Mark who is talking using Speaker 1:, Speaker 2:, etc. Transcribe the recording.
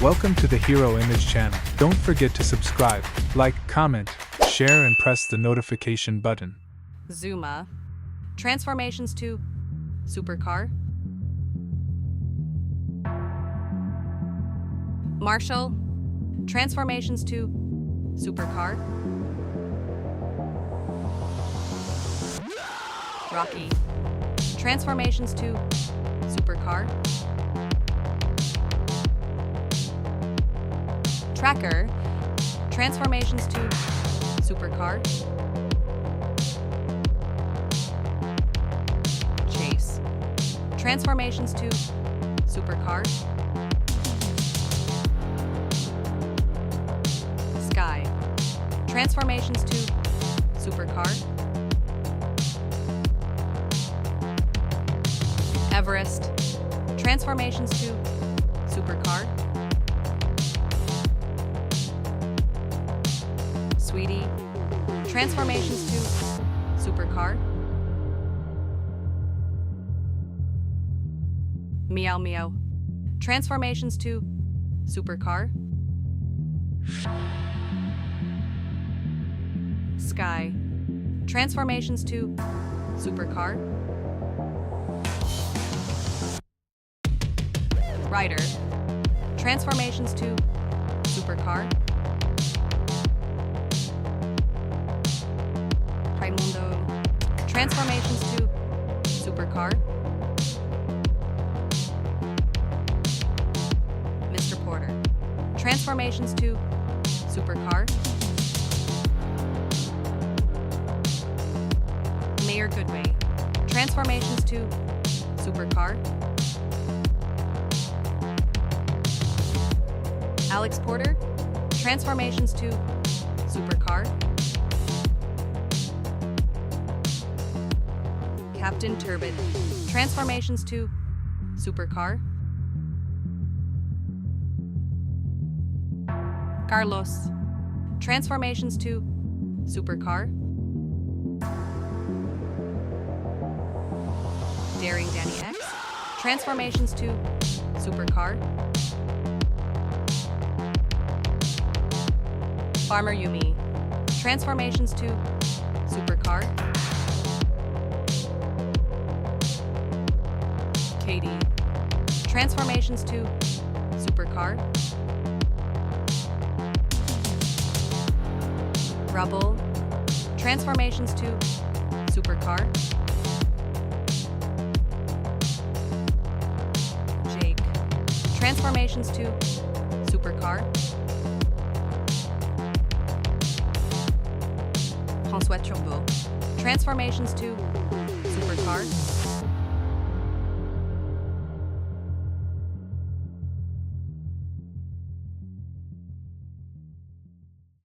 Speaker 1: Welcome to the Hero Image channel. Don't forget to subscribe, like, comment, share and press the notification button.
Speaker 2: Zuma. Transformations to supercar. Marshall. Transformations to supercar. Rocky. Transformations to supercar. Tracker. Transformations to supercar. Chase. Transformations to supercar. Sky. Transformations to supercar. Everest. Transformations to supercar. Sweetie. Transformations to supercar. Meow Meow. Transformations to supercar. Sky. Transformations to supercar. Ryder. Transformations to supercar. Raimundo. Transformations to supercar. Mr. Porter. Transformations to supercar. Mayor Goodway. Transformations to supercar. Alex Porter. Transformations to supercar. Captain Turbid. Transformations to supercar. Carlos. Transformations to supercar. Daring Danny X. Transformations to supercar. Farmer Yumi. Transformations to supercar. Katie. Transformations to supercar. Rubble. Transformations to supercar. Jake. Transformations to supercar. François Turbo. Transformations to supercar.